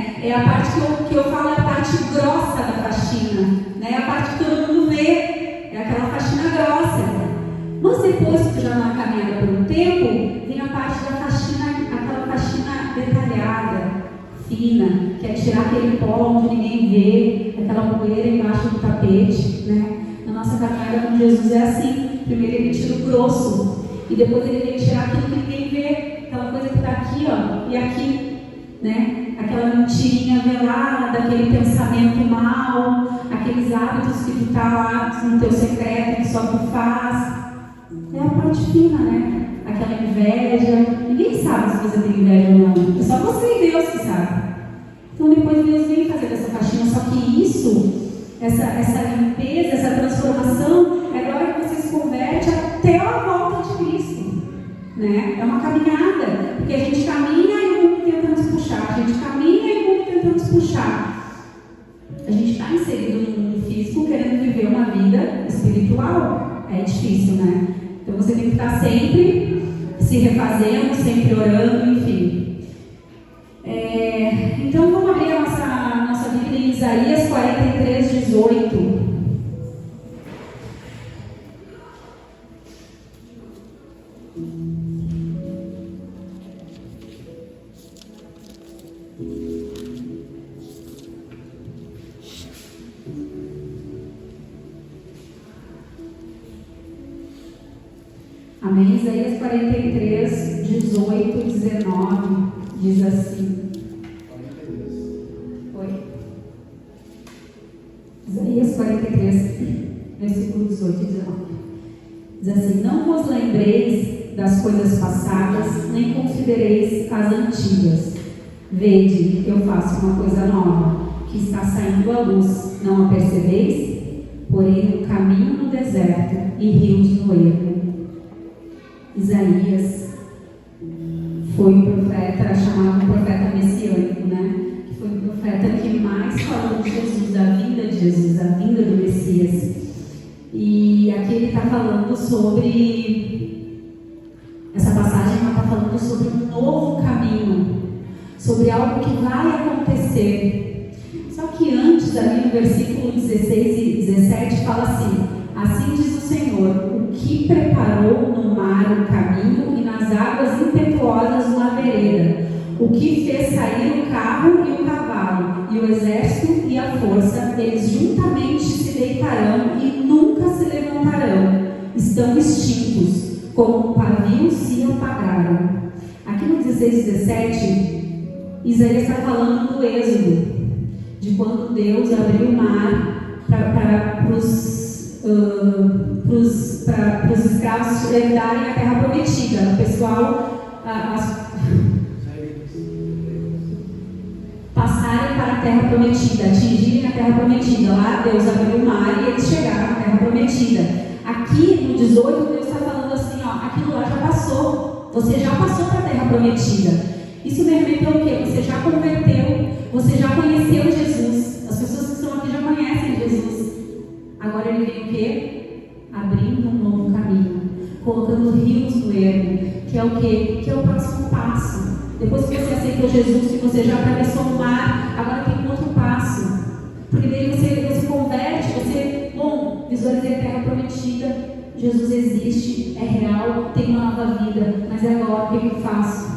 né? É a parte que eu falo, é a parte grossa da faxina, né? É a parte que todo mundo vê, é aquela faxina grossa. Mas depois que tu já não caminhada por um tempo, vem a parte da faxina, aquela faxina detalhada, fina, que é tirar aquele pó onde ninguém vê, aquela poeira embaixo do tapete, né? Na nossa caminhada com Jesus é assim. Primeiro ele tira o grosso e depois ele vem tirar aquilo que ninguém vê, aquela coisa que está aqui, ó, e aqui, né? Aquela mentirinha velada, aquele pensamento mal, aqueles hábitos que tu está lá no teu secreto, que só tu faz. É a parte fina, né? Aquela inveja. Ninguém sabe se você tem inveja ou não. É só você e Deus que sabe. Então depois Deus vem fazer essa faxina. Só que isso, essa limpeza, essa transformação, é na hora que você se converte até a volta de Cristo, né? É uma caminhada. Porque a gente caminha e o mundo tenta nos puxar. A gente caminha e o mundo tenta nos puxar. A gente está inserido no mundo físico querendo viver uma vida espiritual. É difícil, né? Então você tem que estar sempre se refazendo, sempre orando, enfim. Então vamos abrir a nossa Bíblia em Isaías 43, 18. Amém? Isaías 43, 18, 19, diz assim. Oi? Isaías 43, versículo 18 e 19. Diz assim: não vos lembreis das coisas passadas, nem considereis as antigas. Vede, eu faço uma coisa nova, que está saindo à luz, não a percebeis? Porém, um caminho no deserto e rios no ermo. Isaías foi um profeta chamado profeta messiânico, né? Que foi o profeta que mais falou de Jesus, da vinda de Jesus, da vinda do Messias. E aqui ele está falando sobre, essa passagem ela está falando sobre um novo caminho, sobre algo que vai acontecer. Só que antes, ali no versículo 16 e 17, fala assim: assim diz o Senhor, o que preparou no mar o caminho e nas águas impetuosas uma vereda, o que fez sair o carro e o cavalo, e o exército e a força, eles juntamente se deitarão e nunca se levantarão, estão extintos, como um pavio se apagaram. Aqui no 16 e 17, Isaías está falando do êxodo, de quando Deus abriu o mar para os escravos herdarem a terra prometida. O pessoal passarem para a terra prometida, atingirem a terra prometida. Lá Deus abriu o mar e eles chegaram à terra prometida. Aqui no 18 Deus está falando assim, ó, aquilo lá já passou. Você já passou para a terra prometida. Isso me remeteu o quê? Você já converteu, você já conheceu Jesus. As pessoas que estão aqui já conhecem Jesus. Agora ele vem o quê? Abrindo um novo caminho, colocando rios no ermo, que é o quê? Que é o próximo passo. Depois que você aceitou Jesus, que você já atravessou o mar, agora tem um outro passo. Porque daí você converte, visualizei a terra prometida, Jesus existe, é real, tem uma nova vida, mas é agora, o que eu faço?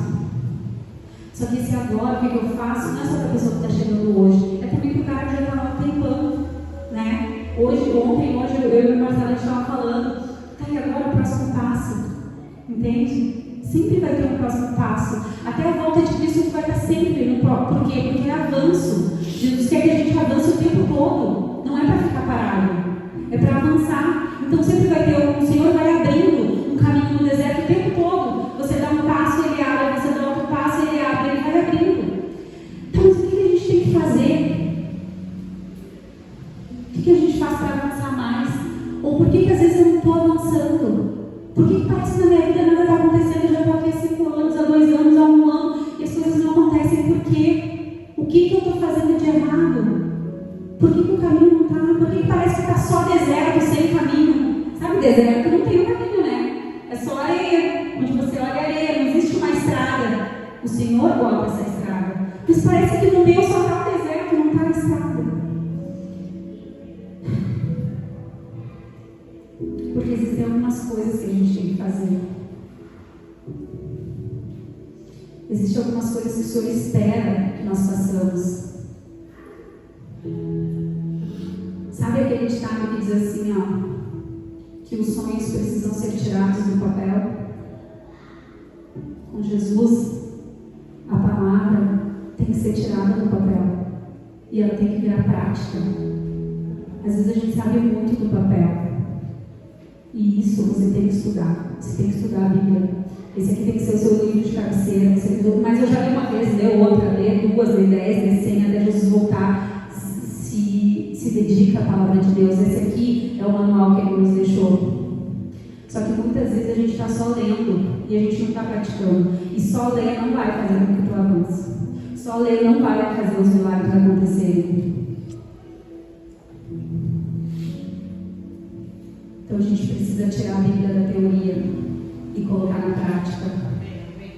Só que esse agora, o que eu faço, não é só para a pessoa que está chegando hoje, é também para o cara que já está lá tempando, né? Hoje eu e o Marcelo estavam falando, tá, e agora o próximo passo, entende? Sempre vai ter um próximo passo, até a volta de Cristo vai estar sempre no próximo. Por quê? Porque é avanço. Jesus quer que a gente avance o tempo todo, não é para ficar parado, é para avançar. Então sempre vai ter, o Senhor vai abrindo um caminho no deserto o tempo todo. Você dá um passo, ele abre, você dá outro passo, ele abre, ele vai abrindo. Então o que a gente tem que fazer? O que a gente faz para avançar mais? Ou por que às vezes eu não estou avançando? Por que parece que na minha vida nada está acontecendo? Eu já estou aqui há 5 anos, há 2 anos, há 1 ano, e as coisas não acontecem. Por quê? O que eu estou fazendo de errado? Por que o caminho não está? Por que parece que está só deserto, sem caminho? Sabe, deserto não tem um caminho, né? É só areia. Onde você olha areia, não existe uma estrada. O Senhor bota essa estrada. Mas parece que no meio só está o deserto, não está a estrada. Porque existem algumas coisas que a gente tem que fazer. Existem algumas coisas que o Senhor espera que nós façamos. Sabe aquele ditado que diz assim, ó, que os sonhos precisam ser tirados do papel? Com Jesus, a palavra tem que ser tirada do papel e ela tem que virar prática. Às vezes a gente sabe muito do papel e isso você tem que estudar. Você tem que estudar a Bíblia. Esse aqui tem que ser o seu livro de cabeceira. Mas eu já li uma vez, lê outra, lê duas, lê 10, lê 100, até Jesus voltar. Se dedica à palavra de Deus. Esse aqui é o manual que Ele nos deixou. Só que muitas vezes a gente está só lendo e a gente não está praticando. E só ler não vai fazer com que tu avance. Só ler não vai fazer os milagres acontecerem. Então a gente precisa tirar a Bíblia da teoria e colocar na prática.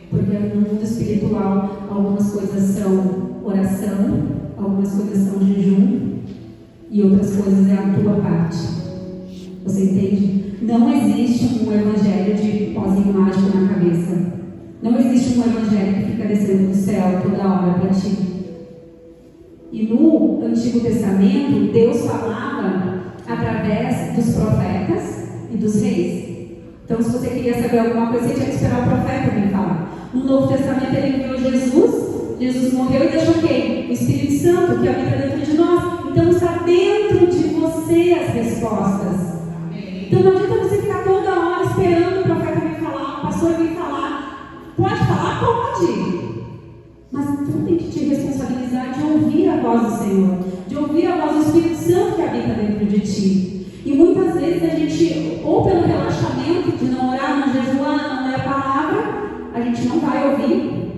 Porque no mundo espiritual algumas coisas são oração, algumas coisas são jejum e outras coisas é a tua parte. Você entende? Não existe um evangelho de pozinho mágico na cabeça. Não existe um evangelho que fica descendo do céu toda hora para ti. E no Antigo Testamento, Deus falava através dos profetas e dos reis. Então, se você queria saber alguma coisa, você tinha que esperar o profeta vir falar. No Novo Testamento, Ele enviou Jesus. Jesus morreu e deixou quem? O Espírito Santo, que habita dentro de nós. Então, está dentro de você as respostas. Então, não adianta você ficar toda hora esperando o profeta vir falar, o pastor vir falar. Pode falar? Pode. Mas tu tem que te responsabilizar de ouvir a voz do Senhor, de ouvir a voz do Espírito Santo que habita dentro de ti. E muitas vezes a gente, ou pelo relaxamento de não orar, não jejuar, não ler a palavra, a gente não vai ouvir.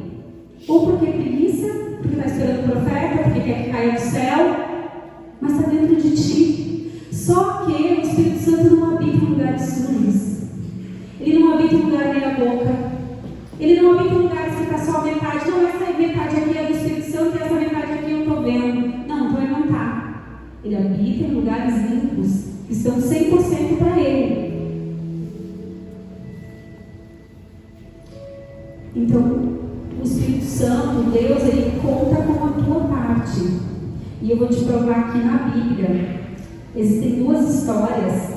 Ou porque é preguiça, porque está esperando o profeta, porque quer que caia do céu, mas está dentro de ti. Só que o Espírito Santo não habita em lugares sujos. Ele não habita em lugar meia boca. Ele não habita em lugares que está só a metade. Não, essa metade aqui é do Espírito Santo e essa metade aqui eu estou vendo. Não, então ele não está. Ele habita em lugares limpos, que estão 100% para Ele. Então, o Espírito Santo, Deus, Ele conta com a tua parte. E eu vou te provar aqui na Bíblia. Existem duas histórias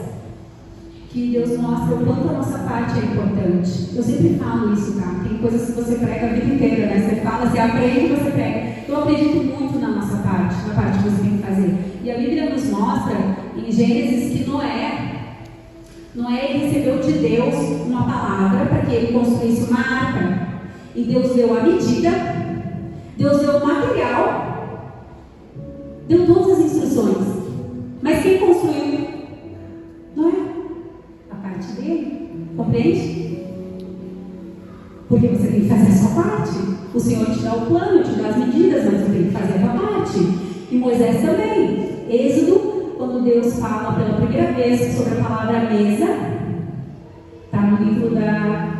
que Deus mostra o quanto a nossa parte é importante. Eu sempre falo isso, tá? Tem coisas que você prega a vida inteira, né? Você fala, você aprende e você prega. Eu acredito muito na nossa parte, na parte que você tem que fazer. E a Bíblia nos mostra, em Gênesis, que Noé recebeu de Deus uma palavra para que ele construísse uma arca. E Deus deu a medida, Deus deu o material, deu todas as instruções. Mas quem construiu? Noé. A parte dele. Compreende? Porque você tem que fazer a sua parte. O Senhor te dá o plano, te dá as medidas, mas você tem que fazer a sua parte. E Moisés também. Êxodo, quando Deus fala pela primeira vez sobre a palavra mesa, está no livro da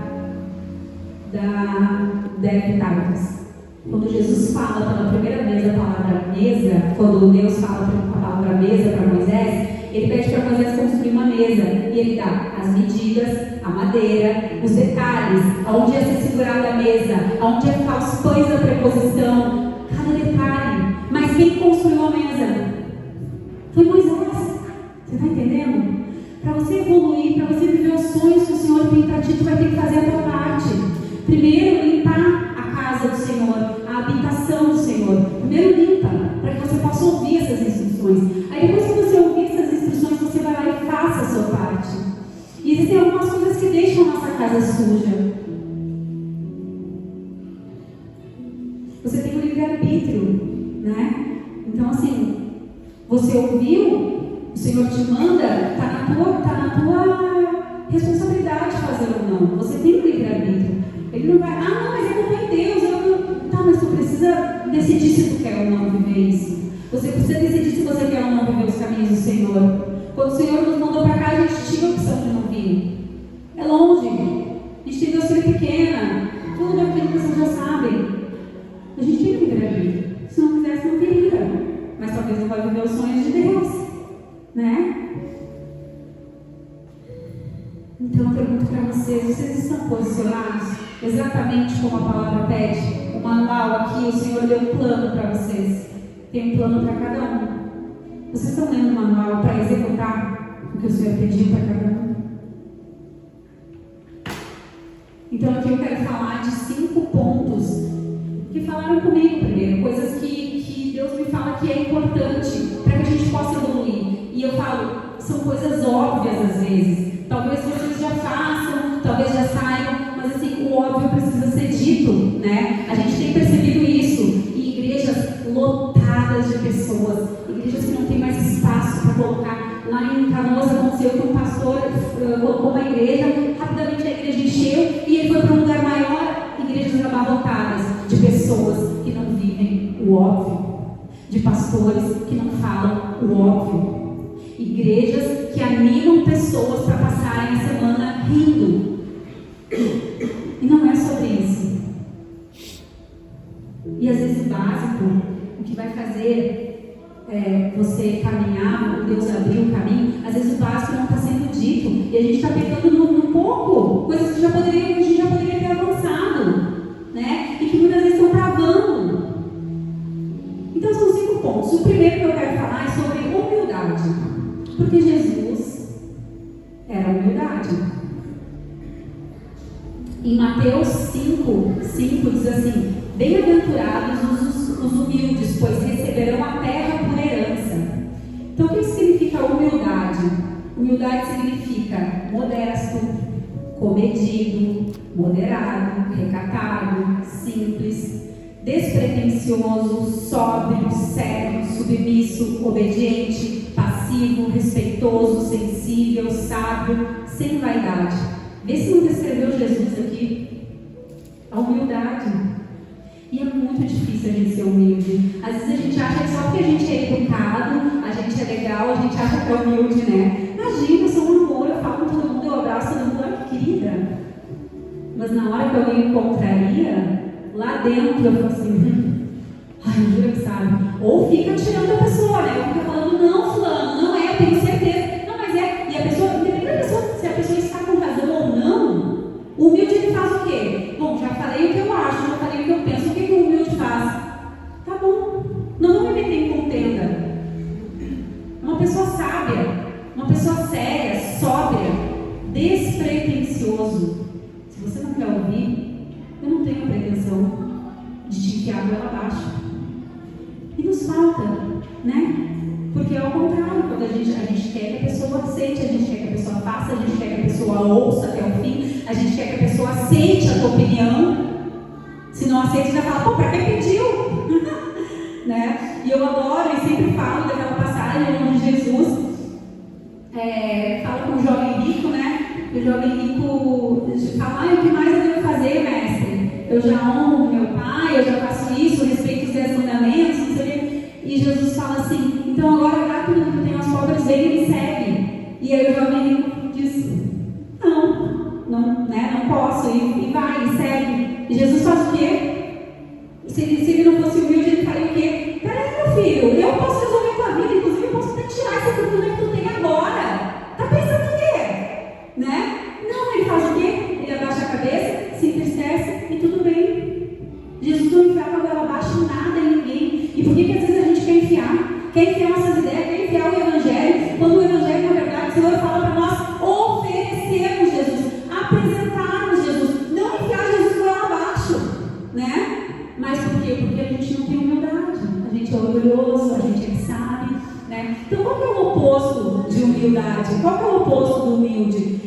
Heptágoras. Quando Jesus fala pela primeira vez a palavra mesa, quando Deus fala a palavra mesa para Moisés, Ele pede para Moisés construir uma mesa. E Ele dá as medidas, a madeira, os detalhes, aonde ia ser segurada a mesa, aonde ia ficar os pães da preposição, cada detalhe. Mas quem construiu a mesa? Foi Moisés. Você está entendendo? Para você evoluir, para você viver os sonhos que o Senhor tem para ti, tu vai ter que fazer a tua parte. Primeiro, limpar a casa do Senhor, a habitação do Senhor. Primeiro limpa, para que você possa ouvir essas instruções. Aí depois que você ouvir essas instruções, você vai lá e faça a sua parte. E existem algumas coisas que deixam a nossa casa suja. Você tem o livre-arbítrio, né? Então assim, você ouviu, o Senhor te manda, está na tua responsabilidade fazer ou não. Você tem o livre-arbítrio. Ele não vai, não, mas é culpa de Deus. Tá, mas tu precisa decidir se tu quer ou não viver isso. Você precisa decidir se você quer ou não viver os caminhos do Senhor. Quando o Senhor nos mandou para cá, a gente tinha a opção de não vir. É longe. A gente tem Deus filha pequena. Tudo aquilo que vocês já sabem. A gente tem que viver a vida. viver os sonhos de Deus, né? Então eu pergunto para vocês estão posicionados exatamente como a palavra pede? O manual aqui, o Senhor deu um plano para vocês. Tem um plano para cada um. Vocês estão lendo o manual para executar o que o Senhor pediu para cada um? Então aqui eu quero falar de 5 pontos que falaram comigo primeiro, coisas que Deus me fala que é importante para que a gente possa evoluir. E eu falo, são coisas óbvias às vezes. Talvez vocês já façam, talvez já saibam, mas assim, o óbvio precisa ser dito, né? A gente tem percebido isso em igrejas lotadas de pessoas, igrejas que não tem mais espaço para colocar. Lá em Canoas aconteceu que um pastor colocou uma igreja, rapidamente a igreja encheu e ele foi para um lugar maior, igrejas abarrotadas de pessoas que não vivem o óbvio, de pastores que não falam o óbvio. Igrejas que animam pessoas para passarem a semana rindo. E não é sobre isso. E às vezes o básico, o que vai fazer você caminhar, Deus abrir o caminho, às vezes o básico não está sendo dito. E a gente está pegando no pouco, coisas que a gente já poderia ter avançado, né? E que muitas vezes estão travando. Então são 5 pontos. O primeiro que eu quero falar é sobre humildade. Porque Jesus era humildade. Em Mateus 5 diz assim: bem-aventurados os humildes, pois receberão a terra por herança. Então o que significa humildade? Humildade significa modesto, comedido, moderado, recatado, simples, despretensioso, sóbrio, sério, submisso, obediente, passivo, respeitoso, sensível, sábio, sem vaidade. Vê se não descreveu Jesus aqui. A humildade. E é muito difícil a gente ser humilde. Às vezes a gente acha que só porque a gente é educado, a gente é legal, a gente acha que é humilde, né? Imagina, eu sou um amor, eu falo com todo mundo, eu abraço todo mundo, olha que querida. Mas na hora que eu me encontraria, lá dentro eu falo assim, ai, jura que sabe. Ou fica tirando a pessoa, né? Ou fica falando, não, fulano, não é, eu tenho certeza. Não, mas é. E a pessoa, independente da pessoa, se a pessoa está com razão ou não, o humilde ele faz o quê? Bom, já falei o que eu acho, já falei o que eu penso, o que o humilde faz? Tá bom, não vou me meter em contenda. Uma pessoa sábia, uma pessoa séria, sóbria, despretensioso. Se você não quer ouvir, eu não tenho pretensão de te enfiar goela abaixo. E nos falta, né? Porque é o contrário, quando a gente quer que a pessoa aceite, a gente quer que a pessoa faça, a gente quer que a pessoa ouça até o fim, a gente quer que a pessoa aceite a tua opinião. Se não aceita, você vai falar, pô, pra que pediu? Né? E eu adoro e sempre falo daquela passagem onde Jesus fala com o jovem rico, né? O jovem rico fala, o que mais eu devo fazer, mestre? Eu já honro meu pai, eu já faço isso, respeito os 10 mandamentos, não sei o quê. E Jesus fala assim, então agora dá tudo que tem aos pobres, vem e me segue. E aí o jovem rico diz, não, né? Não posso, e vai, e segue. E Jesus faz o quê? Se ele não fosse humilde, ele faria o quê? Peraí, meu filho, eu posso resolver a tua vida, inclusive eu posso até tirar essa fortuna que tu tem agora. Tá pensando o quê? Né? Não, ele faz o quê? Ele abaixa a cabeça, se entristece e tudo bem. Jesus não enfiava a goela abaixo em nada, em ninguém. E por que às vezes a gente quer enfiar? Quer enfiar nossas ideias, quer enfiar o Evangelho, quando o Evangelho, na verdade, o Senhor fala para nós oferecermos Jesus, apresentarmos Jesus, não enfiar Jesus goela abaixo, né? Mas por quê? Porque a gente não tem humildade, a gente é orgulhoso, a gente sabe, né? Então qual que é o oposto de humildade? Qual que é o oposto do humilde?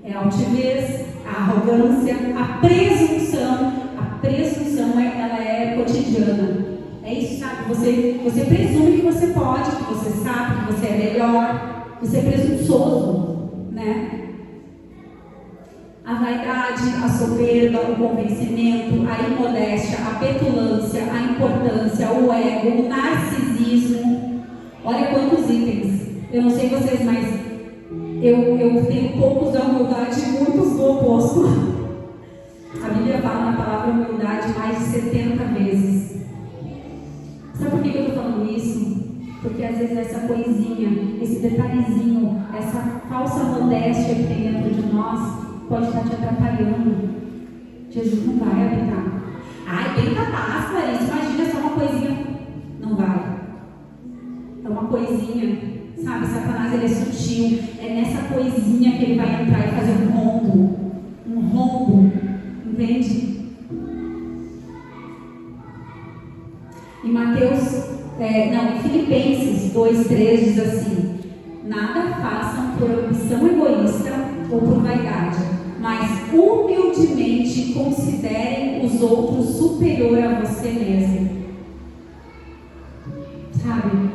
É a altivez, a arrogância, a presunção. A presunção ela é cotidiana. É isso, sabe? Você presume que você pode, que você sabe, que você é melhor. Você é presunçoso, né? A vaidade, a soberba, o convencimento, a imodéstia, a petulância, a importância, o ego, o narcisismo. Olha quantos itens. Eu não sei vocês, mas eu tenho poucos da humildade e muitos do oposto. A Bíblia fala na palavra humildade mais de 70 vezes. Sabe por que eu estou falando isso? Porque às vezes essa coisinha, esse detalhezinho, essa falsa modéstia que tem dentro de nós pode estar te atrapalhando. Jesus não vai habitar. Ai, bem capaz, Clarice, imagina só uma coisinha. Não vai. É uma coisinha, sabe? Satanás, ele é sutil. É nessa coisinha que ele vai entrar e fazer um rombo. Um rombo. Entende? Em em Filipenses 2:3 diz assim: nada façam por ambição egoísta ou por vaidade, mas humildemente considerem os outros superior a você mesmo. Sabe?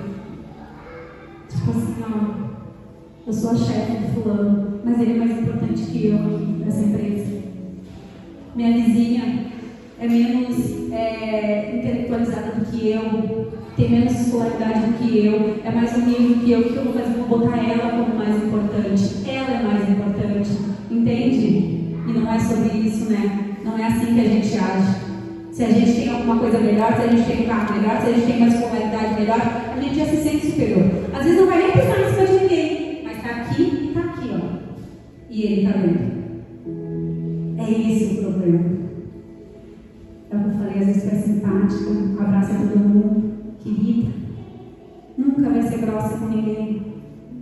Tipo assim, ó, eu sou a chefe do fulano, mas ele é mais importante que eu aqui nessa empresa. Minha vizinha é menos intelectualizada do que eu, tem menos escolaridade do que eu, é mais humilde do que eu. O que eu vou fazer? Vou botar ela como mais importante. Ela é mais importante, entende? E não é sobre isso, né? Não é assim que a gente age. Se a gente tem alguma coisa melhor, se a gente tem um carro melhor, se a gente tem uma escolaridade melhor, a gente já se sente superior. Às vezes não vai nem pensar em cima de ninguém, mas tá aqui e tá aqui, ó. E ele tá vendo. É esse o problema. É o que eu falei, às vezes é simpática, abraça todo mundo, querida, nunca vai ser grossa com ninguém,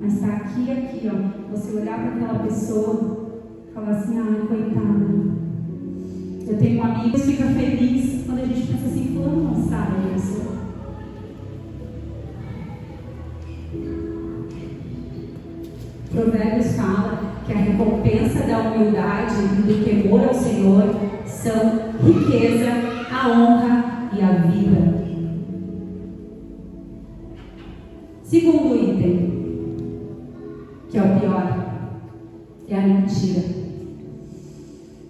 mas está aqui e aqui, ó. Você olhar para aquela pessoa e falar assim: ai, coitada. Eu tenho um amigo que fica feliz quando a gente pensa assim: fulano não sabe isso. Provérbios fala que a recompensa da humildade e do temor ao Senhor são riqueza, a honra e a vida. Segundo item, que é o pior, é a mentira.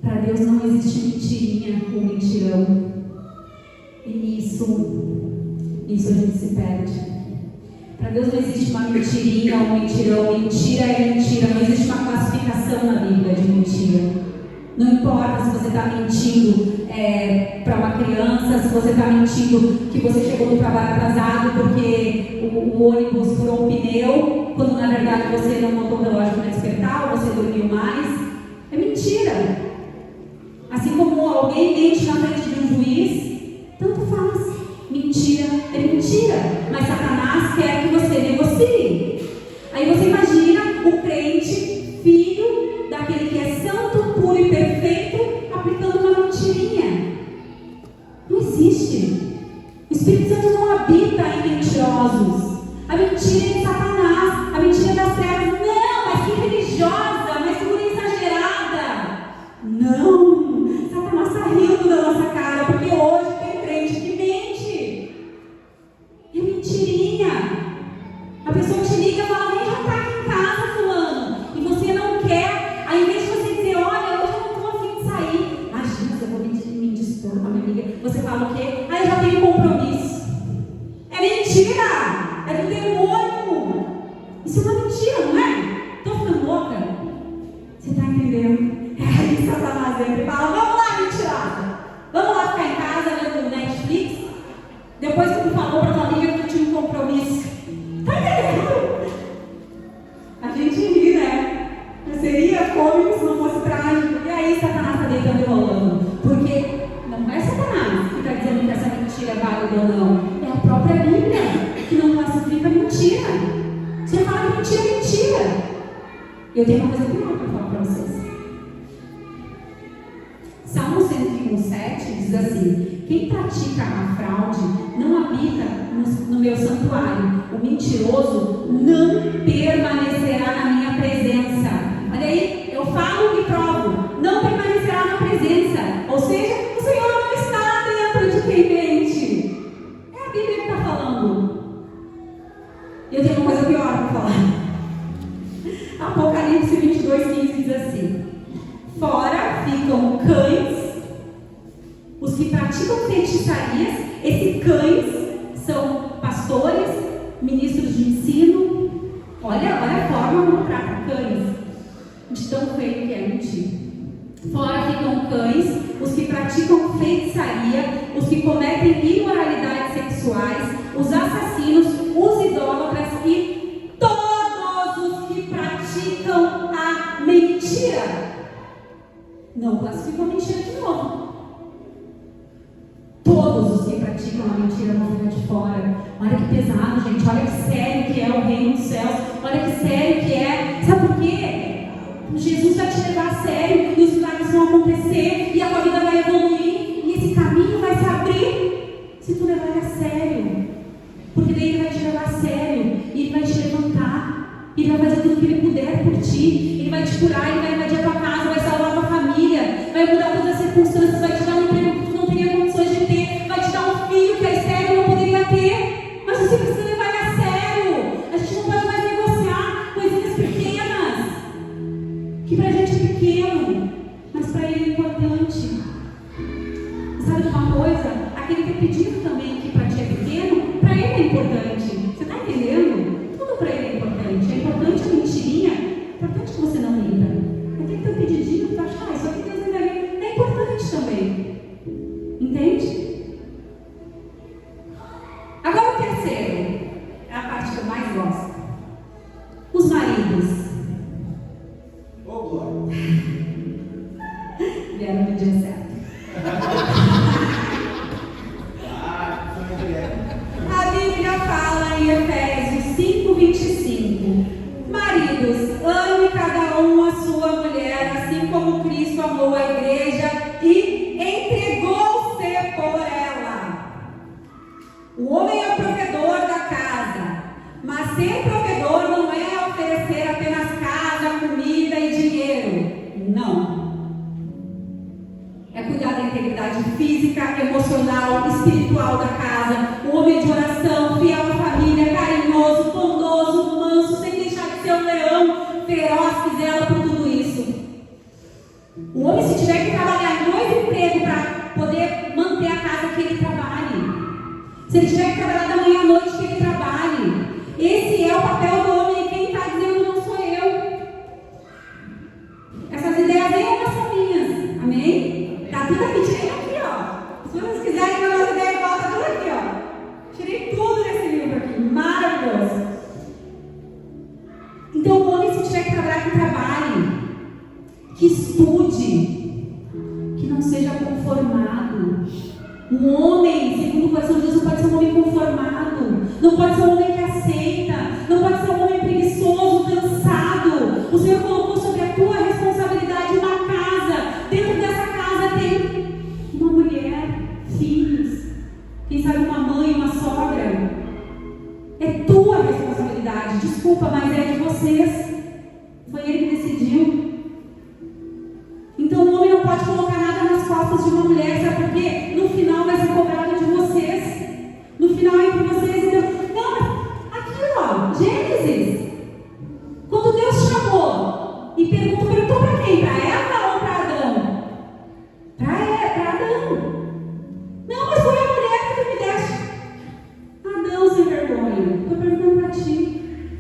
Para Deus não existe mentirinha ou mentirão. E nisso a gente se perde. Para Deus não existe uma mentirinha ou um mentirão. Mentira é mentira. Não existe uma classificação na Bíblia de mentira. Não importa se você está mentindo para uma criança, se você está mentindo que você chegou no trabalho atrasado porque o ônibus furou um pneu, quando na verdade você não montou o relógio para despertar, ou você dormiu mais. É mentira. Assim como alguém mente na frente de um juiz, tanto faz. Mentira é mentira. Mas Satanás quer que você negocie. Aí você imagina o crente, filho daquele que é santo, puro e perfeito, aplicando uma mentirinha. Não existe. O Espírito Santo não habita em mentirosos. A mentira é de Satanás. A mentira é das trevas. Não, mas que religiosa, mas que mulher exagerada. Não, Satanás está rindo da nossa cara, porque hoje tem crente que mente. E é mentirinha. A pessoa te liga e fala: nem já está aqui em casa, fulano. E você não quer. Aí, ao invés de você dizer: olha, hoje eu não estou a fim de sair. Imagina se eu vou me dispor com a minha amiga. Você fala o quê? Ah, eu já tenho compromisso. É mentira. É do demônio. Isso é uma mentira, não é? Estou ficando louca? Você está entendendo? É aí Satanás entra e fala: vamos lá, mentirada. Vamos lá ficar em casa vendo Netflix. Depois que tu falou para tua amiga que tu tinha um compromisso. Tá entendendo? A gente ri, né? Seria cômico se não fosse trágico. E aí Satanás está deitando e rolando. Porque não é Satanás que está dizendo que essa mentira é válida ou não. É a própria Bíblia que não classifica mentira. Você fala que mentira é mentira. E eu tenho uma coisa pior para falar para vocês. Salmo 101:7 diz assim: quem pratica a fraude não habita no meu santuário. O mentiroso não permanecerá na minha presença. Olha aí, eu falo e provo. Não permanecerá na presença. Ou seja, o Senhor não está dentro de quem mente. É a Bíblia que está falando. E eu tenho uma coisa pior para falar. Apocalipse 22:15 diz assim: fora ficam cães, os que praticam feitiçarias. Esses cães são pastores, ministros de ensino. Olha a forma como trata cães, de tão feio que é mentir. Fora ficam cães, os que praticam feitiçaria, os que cometem imoralidade sexual. homossexuais, os assassinos, os idólatras e todos os que praticam a mentira. Não classificam a mentira de novo. Todos os que praticam a mentira vão ficar de fora. Olha que pesado, gente. Olha que sério que é o reino dos céus. Olha que sério que é. Sabe por quê? Jesus vai te levar a sério e os milagres vão acontecer e a tua vida vai evoluir e esse caminho vai se abrir se tu levar ele a sério. Porque daí ele vai te levar a sério e ele vai te levantar. Ele vai fazer tudo o que ele puder por ti. Ele vai te curar, ele vai invadir a tua casa, vai salvar a tua família, vai mudar todas as circunstâncias, vai te dar um emprego que tu não teria condições de ter, vai te dar um filho que a Esther não poderia ter. Mas você precisa levar ele a sério. A gente não pode mais negociar coisinhas pequenas, que pra gente é pequeno, mas pra ele é importante. Sabe de uma coisa? Aquele que é pedido também que pra ti é pequeno, pra ele é importante. Você tá entendendo? Tudo pra ele é importante. É importante a mentirinha, é importante que você não minta. Aquele teu pedidinho que tu acha, isso aqui Deus ainda é importante também. Entende? Agora o terceiro, é a parte que eu mais gosto. Os maridos. Vieram no dia certo. A Bíblia fala em Efésios 5:25: maridos, ame cada um a sua mulher, assim como Cristo amou a igreja e entregou-se por ela. O homem é o provedor da casa, mas ser provedor não é oferecer apenas casa, comida e dinheiro. Não. É cuidar da integridade física, emocional, espiritual da casa. O homem de oração, fiel à família, carinhoso, bondoso, manso, sem deixar de ser um leão feroz que zela por tudo isso. O homem, se tiver que trabalhar em 2 empregos para poder manter a casa, que ele trabalhe. Se ele tiver que trabalhar da manhã à noite, que ele trabalhe. Esse é o papel do homem, e quem está dizendo não sou eu. Essas ideias nenhuma são minhas. Amém? Tá tudo aqui, tirei aqui, ó. Se vocês quiserem ver umas ideias igual, tá tudo aqui, ó. Tirei tudo desse livro aqui. Maravilhoso. Então o homem, se tiver que trabalhar, que trabalhe. Que estude. Que não seja conformado. Um homem, segundo o coração de Deus, não pode ser um homem conformado. Não pode ser um homem que aceita. Não pode ser um homem preguiçoso, cansado. O Senhor colocou sobre a tua responsabilidade uma casa. Dentro dessa casa tem uma mulher, filhos, quem sabe uma mãe, uma sogra. É tua responsabilidade. Desculpa, mas é de vocês. Foi ele que decidiu. Então o homem não pode colocar nada nas costas de uma mulher, sabe por quê? No final vai ser cobrado de vocês. No final é entre vocês. Então, não, aqui ó, Gênesis. Quando Deus chamou e perguntou para quem? Para Eva ou para Adão? Para Adão. Não, mas foi a mulher que tu me deste. Adão, sem vergonha. Estou perguntando para ti.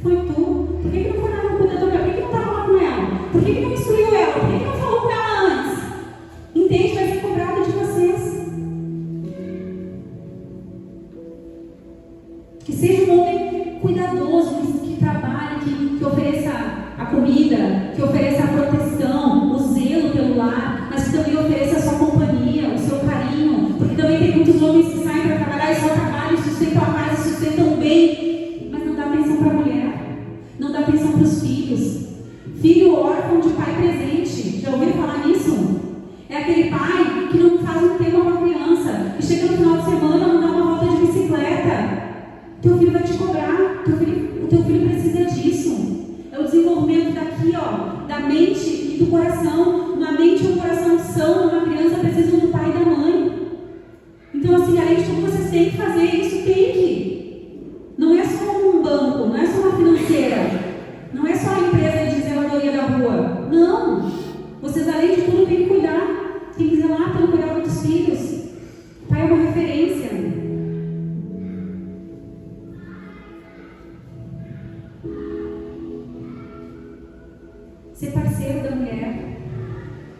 Foi tu. Por que não foi nada cuidando dela? Por que não estava lá com ela? Por que não instruiu ela? Por que não falou com ela antes? Entende? Vai ser cobrado de vocês. Que seja um homem cuidadoso, que trabalhe, que ofereça a comida, que ofereça a proteção, o zelo pelo lar, mas que também ofereça a sua companhia, o seu carinho, porque também tem muitos homens que saem para trabalhar e só trabalham, sustentam a casa, sustentam bem, mas não dá atenção para a mulher, não dá atenção para os filhos. Filho órfão de pai presente, já ouviram falar nisso? É aquele pai que não faz um tema para a criança, que chega no final de semana, não dá uma volta de bicicleta. Teu filho vai te cobrar, o teu filho precisa disso. É o desenvolvimento daqui, ó, da mente e do coração. Uma mente e um coração são, uma criança precisa do pai e da mãe. Então, assim, além de tudo, vocês têm que fazer isso, tem que. Não é só um banco, não é só uma financeira, não é só a empresa de zeladoria da rua. Não! Vocês, além de tudo, têm que cuidar. Tem que zelar pelo cuidado dos filhos. O pai é uma referência. Ser parceiro da mulher.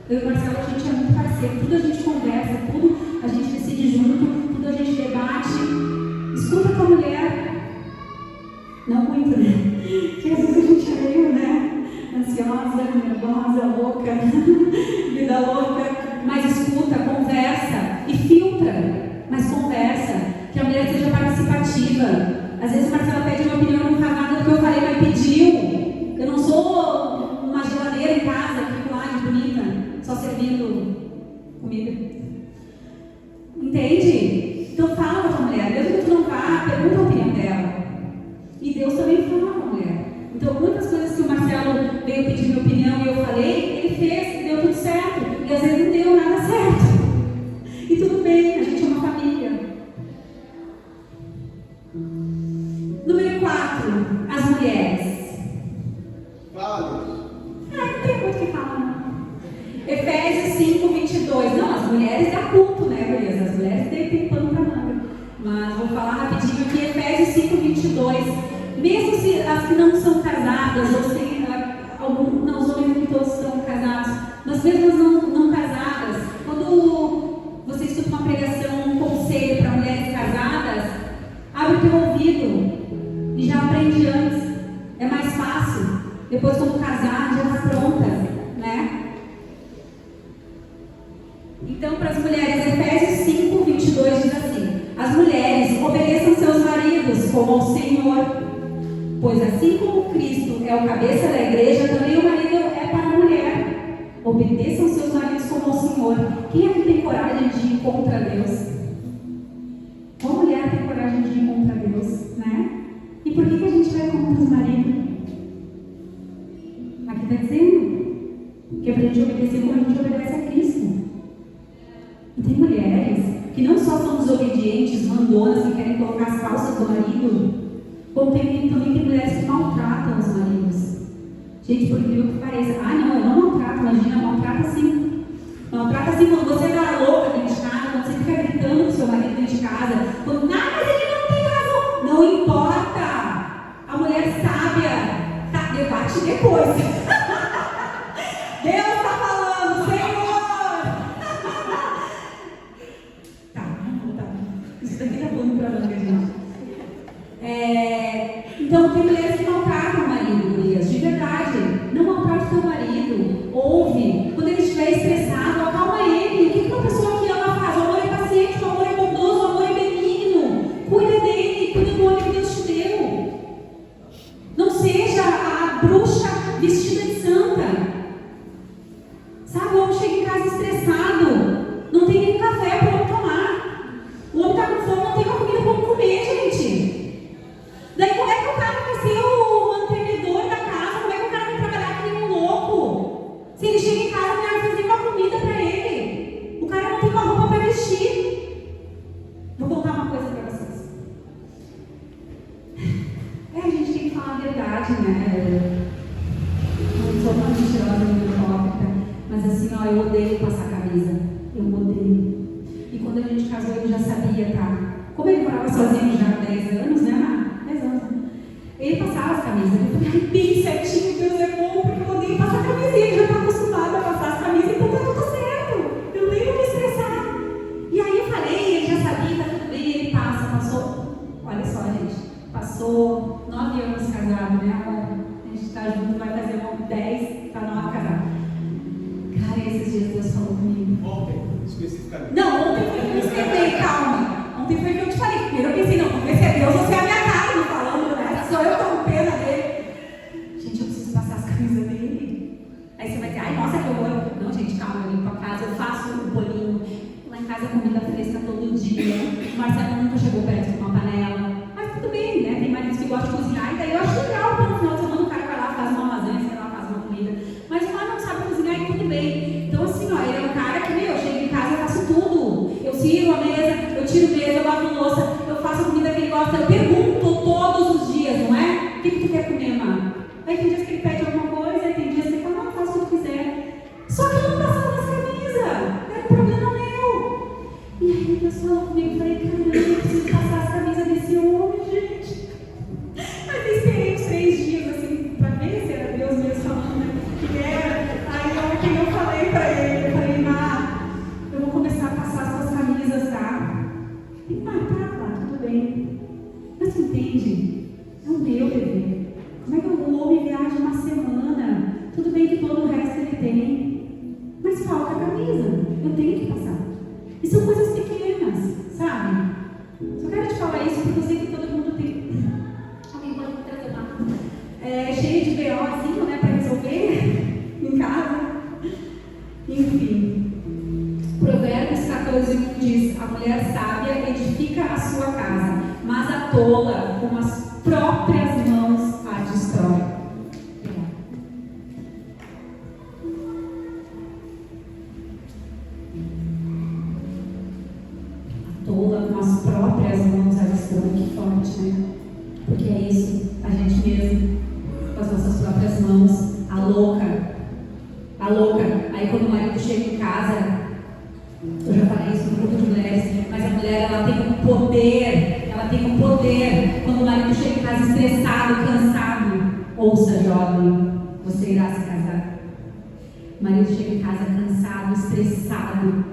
Eu e o Marcelo, a gente é muito parceiro. Tudo a gente conversa, tudo a gente decide junto, tudo a gente debate. afetiva. Às vezes o Marcelo pede minha opinião, não faz nada do que eu falei, mas pediu. Eu não sou uma geladeira em casa, que fico lá de bonita, só servindo comida. Entende? Então fala com a tua mulher. Mesmo que tu não vá, pergunta a opinião dela. E Deus também fala com a mulher. Então muitas coisas que o Marcelo veio pedir minha opinião e eu falei, ele fez e deu tudo certo. E às vezes não deu nada certo. E tudo bem, a gente é uma família. Número 4, as mulheres. Fala. Não tem muito o que falar, não. Efésios 5, 22. Não, as mulheres dá culto, né, beleza? As mulheres tem pano pra manga. Mas vou falar rapidinho aqui, Efésios 5, 22. Mesmo se as que não são casadas, ou se algum, não, os homens aqui todos estão casados, mas mesmo as não casadas, quando você escuta uma pregação, um conselho para mulheres casadas, abre o teu ouvido e já aprende antes. É mais fácil. Depois, quando casar, já está pronta, né? Então, para as mulheres, Efésios 5, 22 diz assim: as mulheres obedeçam seus maridos como ao Senhor, pois assim como Cristo é o cabeça da igreja, também o marido é para a mulher. Obedeçam seus maridos como ao Senhor. Quem aqui tem coragem de ir contra Deus? Qual mulher tem coragem de ir contra Deus, né? E por que a gente vai contra os maridos? Aqui está dizendo que é para a gente obedecer como a gente obedece a Cristo. E tem mulheres que não só são desobedientes, mandonas, que querem colocar as calças do marido, como também tem mulheres que maltratam os maridos. Gente, por incrível que pareça, não, eu não maltrato, imagina, maltrata sim. Maltrata sim quando você dá louca dentro de casa, quando você fica gritando com seu marido dentro de casa, quando, mas ele não tem razão. Não importa. A mulher sábia, debate depois. Deus está falando, Senhor. Vamos voltar. Isso daqui está bom para manga, gente. Então, tem mulheres que maltratam o marido, Gurias, de verdade. Não maltrate o teu marido. Ouve. Quando ele estiver estressado, acalma ele. O que uma pessoa que ama faz? O amor é paciente, o amor é bondoso, o amor é benigno. Cuida dele, cuida do homem que Deus te deu. Não seja a bruxa vestida de santa. Sabe, o homem chega em casa estressado. Não tem nem café para ele tomar. O homem está com fome, não tem uma comida para comer, gente. Daí como é que o cara vai ser o mantenedor da casa? Como é que o cara vai trabalhar que nem um louco? Se ele chega em casa, não vai fazer uma comida para ele. O cara não tem uma roupa para vestir. Vou contar uma coisa para vocês. A gente tem que falar a verdade, né? Não sou uma mentirosa nem hipócrita, mas assim, eu odeio passar camisa. Eu odeio. E quando a gente casou, eu já sabia, tá? Como ele morava sozinho já há 10 anos, né, Mar? 10 anos. Ele passava as camisas. Eu falei, bem certinho, Deus é bom, porque eu odeio passar camisa. E ele já está acostumado a passar as camisas, então tá tudo certo. Eu nem vou me estressar. E aí eu falei, ele já sabia, tá tudo bem, ele passou. Olha só, gente, passou 9 anos casado, né, amor? A gente tá junto, vai fazer 10, tá 9 casado. Cara, esses dias Deus falou comigo. Ontem, especificamente. Não, ontem foi que eu me esquentei, calma. Ontem foi que eu te falei. Primeiro eu pensei, não, vamos ver se é Deus ou se é a minha cara me falando, né? Sou eu que tô com pena dele. Gente, eu preciso passar as camisas dele. Aí você vai dizer, ai, nossa, que horror. Não, gente, calma, eu limpo a casa, eu faço um bolinho. Lá em casa, comida fresca todo dia. O Marcelo nunca chegou perto de uma panela. Mas tudo bem, né? Tem maridos que gostam de cozinhar, e daí eu acho legal, porque no final de semana o cara vai lá, faz uma lasanha, sei lá, faz uma comida. Mas o cara não sabe cozinhar e tudo bem. Então, assim, ele é um cara que, eu chego em casa, eu faço tudo. Eu tiro a mesa, eu tiro mesa, eu lavo louça, eu faço a comida que ele gosta, eu pergunto todos os dias, não é? O que tu quer comer, mãe? Aí tem dias que ele pede alguma coisa, aí tem dias que ele fala, não, faça o que quiser. Só que eu não passava nas camisas, era um problema meu. E aí Deus falou comigo, falei, caramba, eu preciso passar as camisas desse homem, gente. Mas eu esperei uns 3 dias, assim, pra ver se era Deus mesmo falando que era. Aí ontem eu falei pra ele, eu falei, eu vou começar a passar as tuas camisas, tá? E tá, tudo bem. Mas tu entende? É o meu bebê. Como é que o homem viaja uma semana? Tudo bem que todo o resto ele tem, mas falta a camisa. Eu tenho que passar. E são coisas pequenas, sabe? Só quero te falar isso porque eu sei que todo mundo diz: a mulher sábia edifica a sua casa, mas a tola com as próprias mãos a destrói. A tola com as próprias mãos a destrói. Que forte, né? Porque é isso, a gente mesmo, com as nossas próprias mãos, a louca. Aí quando o marido chega em casa, eu já falei isso no grupo de mulheres, mas a mulher, ela tem um poder, quando o marido chega em casa estressado, cansado, ouça, jovem, você irá se casar. O marido chega em casa cansado, estressado,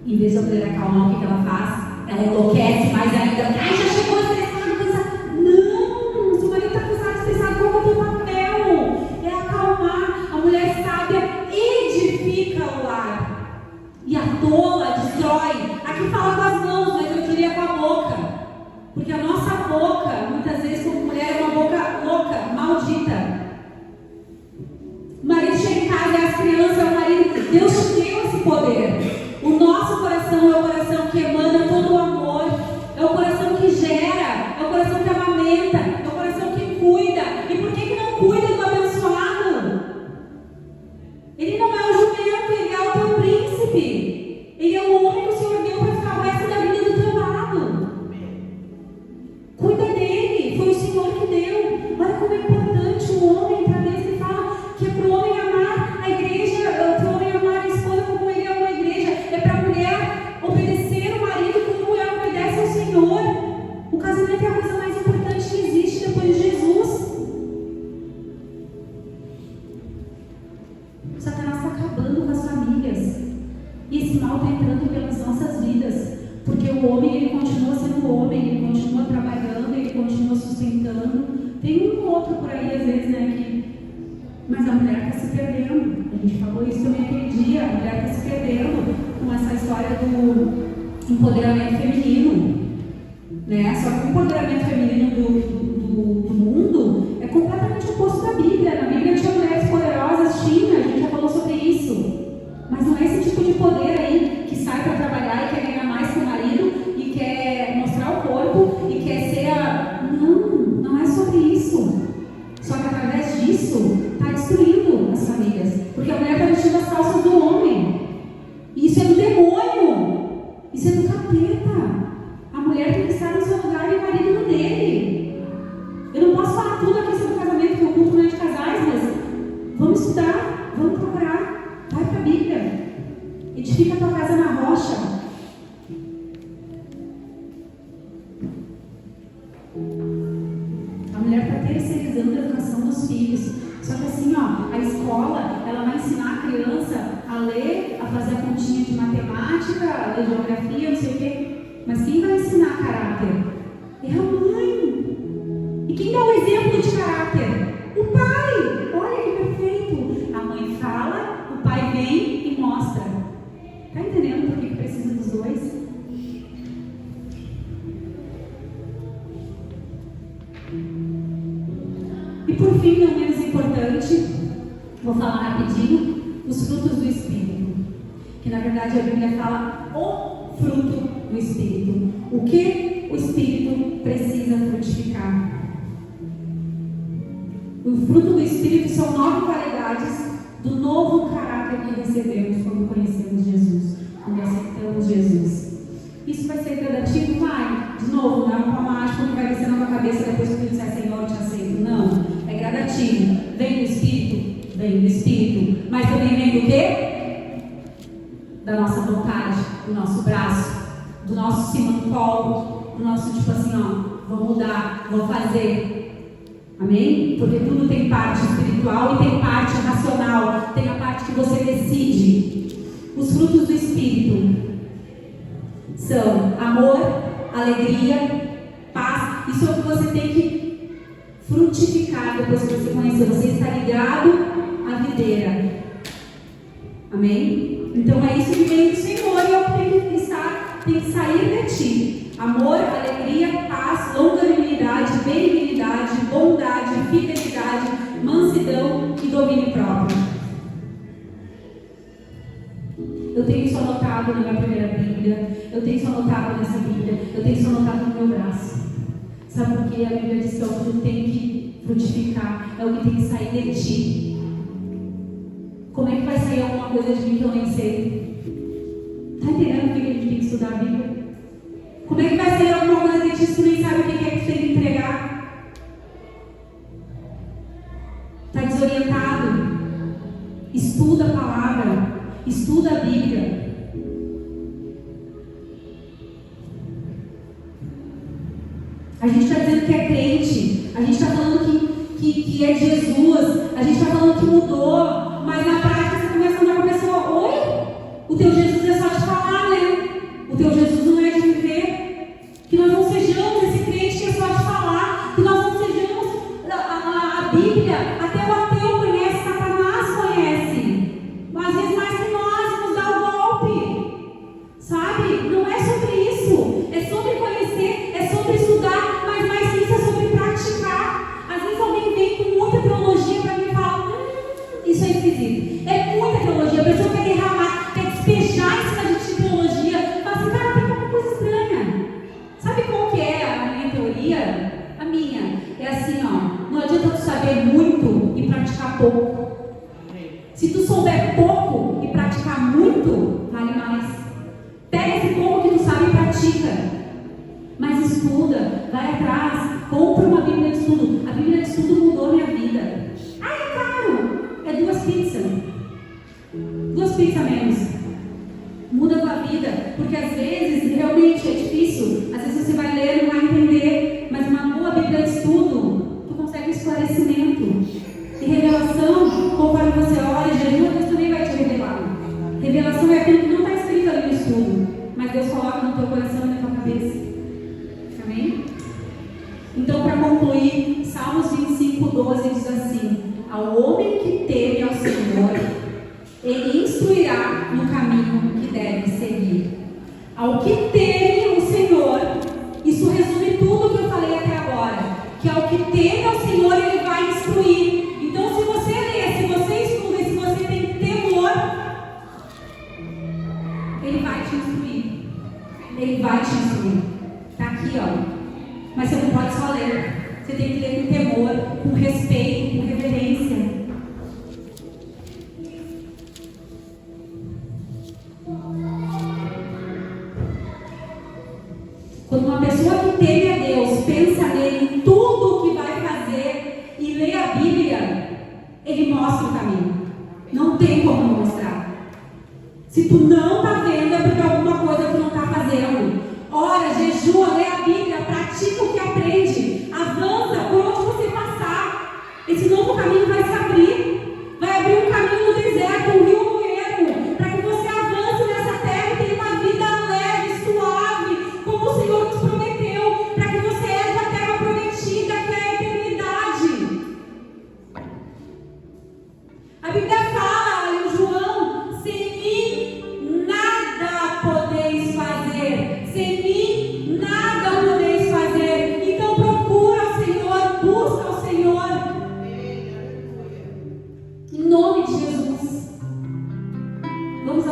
em vez de a mulher acalmar, o que ela faz? Ela enlouquece mais ainda. Ai, já chegou estressado, cansado. Não, se o marido está cansado, estressado, qual é o teu papel? É acalmar. A mulher sábia edifica o lar. E a tola destrói. Aqui fala com as mãos, mas eu diria com a boca. Porque a nossa boca, muitas vezes como mulher, é uma boca louca, maldita. O marido chega em casa, é as crianças, é o marido. Deus te deu esse poder. O nosso coração é o coração que emana todo o amor. É o coração que gera. É o coração que amamenta. É o coração que cuida. E por que não cuida do abençoado? Ele não é o jumento, ele é o teu príncipe. Ele é o homem que o Senhor deu para ficar o resto da vida do teu lado. Cuida dele, foi o Senhor que deu. Olha como é importante o homem para Deus. Ele fala que é para o homem amar a igreja, para o homem amar a esposa como ele ama a igreja. É para a mulher obedecer o marido como ela obedece ao Senhor. O casamento é a coisa mais importante que existe depois de Jesus. Satanás está acabando com as famílias. E esse mal está entrando pelas nossas vidas. Porque o homem, ele continua sendo homem, ele continua trabalhando, ele continua sustentando. Tem um ou outro por aí, às vezes, né, mas a mulher está se perdendo. A gente falou isso também aquele dia. A mulher está se perdendo com essa história do empoderamento feminino, né? Só que o empoderamento feminino do mundo é completamente oposto da Bíblia. Na Bíblia tinha mulheres poderosas, tinha, a gente já falou sobre isso. Mas não é esse tipo de poder aí que sai para trabalhar e quer ganhar mais que o marido e quer mostrar o corpo e quer ser a... Não é sobre isso. Só que através disso está destruindo as famílias. Porque a mulher está vestindo as calças do homem. E isso é do demônio. Isso é do capeta. A mulher tem que estar no seu lugar e o marido no dele. Eu não posso falar tudo aqui sobre casamento, que o culto não é de casais, mas vamos estudar, vamos procurar. Vai para a Bíblia. Edifica a tua casa na rocha. A mulher está terceirizando a educação dos filhos. Só que assim, ó, a escola, ela vai ensinar a criança a ler, a fazer a continha de matemática, a ler geografia, não sei o quê. Mas quem vai ensinar caráter? É a mãe. E quem dá o exemplo de caráter? O pai. Olha que perfeito. A mãe fala, o pai vem e mostra. Tá entendendo por que precisa dos dois? E por fim, não menos importante, vou falar rapidinho, os frutos do Espírito. Que na verdade a Bíblia fala o fruto do Espírito. O que o Espírito precisa frutificar? O fruto do Espírito são 9 qualidades do novo caráter que recebemos quando conhecemos Jesus, quando aceitamos Jesus. Isso vai ser gradativo? Vai. De novo, não é um pau mágico que vai descer na tua cabeça depois que tu disser Senhor, eu te aceito. Não. É gradativo. Vem do Espírito? Vem do Espírito. Mas também vem do quê? Da nossa vontade, do nosso braço, do nosso cima do colo, do nosso tipo assim, ó, vou mudar, vou fazer. Amém? Porque tudo tem parte espiritual e tem parte racional. Tem a parte que você decide. Os frutos do Espírito são amor, alegria, paz. Isso é o que você tem que frutificar depois que você conhecer. Você está ligado à videira. Amém? Então é isso que vem do Senhor e é o que tem que sair de ti. Amor, alegria, paz, longanimidade, benignidade, bondade, fidelidade, mansidão e domínio próprio. Eu tenho isso anotado anotado na minha primeira Bíblia, eu tenho isso anotado nessa Bíblia, eu tenho isso anotado no meu braço. Sabe por quê? A Bíblia diz que é o que tu tem que frutificar, é o que tem que sair de ti. Como é que vai sair alguma coisa de mim que eu nem sei? Está entendendo o que a gente tem que estudar a Bíblia? Como é que vai sair alguma coisa de ti se tu nem sabe o que é que tu tem que entregar? Está desorientado? Estuda a palavra, estuda a Bíblia. A gente está dizendo que é crente, a gente está falando que é Jesus, a gente está falando que mudou, mas na prática você começa a andar com a pessoa: oi? O teu Jesus é só de falar, né? O teu Jesus não é de viver. Que nós não sejamos esse crente que é só de falar, que nós não sejamos a Bíblia, até o ateu conhece, Satanás conhece, às vezes mais que nós, nos dá o golpe, sabe? Não é sobre isso, é sobre conhecer, é sobre estudar, mas mais que isso é sobre praticar. Às vezes alguém vem com muita teologia para mim e fala: isso é esquisito, é muita teologia, a pessoa quer derramar, quer despejar em cima de ti teologia, fala assim: cara, tem alguma coisa estranha. Sabe qual que é a minha teoria? A minha é assim, ó: não adianta tu saber muito e praticar pouco. Se tu souber pouco e praticar muito, vale mais. Pega esse pouco que tu sabe e pratica, mas estuda, vai atrás, compra uma Bíblia de estudo. A Bíblia de estudo mudou minha vida. Ah, é caro, é 2 pizzas menos. Muda a tua vida, porque às vezes realmente é difícil, às vezes você vai ler e não vai entender, mas uma boa Bíblia de estudo, tu consegue esclarecimento e revelação. Conforme você ora e jejua, Deus também vai te revelar. Revelação é aquilo que não está escrito ali no estudo, mas Deus coloca no teu coração e na tua cabeça. Amém? Então, para concluir, Salmos 25:12 diz assim: ao homem que teme ao Senhor, Ele instruirá no caminho que deve seguir. Ao que teme o Senhor, isso resume tudo que eu falei até agora, que ao que teme ao Senhor, Ele vai instruir. Então, se você lê, se você estuda, se você tem temor, Ele vai te instruir. Ele vai te instruir. Está aqui, ó. Mas você não pode só ler. Você tem que ler com temor, com respeito, com reverência. Quando uma pessoa que teme a Deus pensa nele em tudo o que vai fazer e lê a Bíblia, Ele mostra o caminho. Não tem como não mostrar. Se tu não está vendo, é porque alguma coisa tu não está fazendo. Ora, jejua, lê a Bíblia, pratica o que aprende, avança por onde você passar. Esse novo caminho vai se abrir. Vai abrir um caminho no deserto, um rio no ermo, para que você avance nessa terra e tenha uma vida leve, suave, como o Senhor nos prometeu, para que você herde a terra prometida, que é a eternidade. A Bíblia fala em João: sem mim nada podeis fazer, sem mim nada podeis fazer. Então procura o Senhor, busca o Senhor, em nome de Jesus. Vamos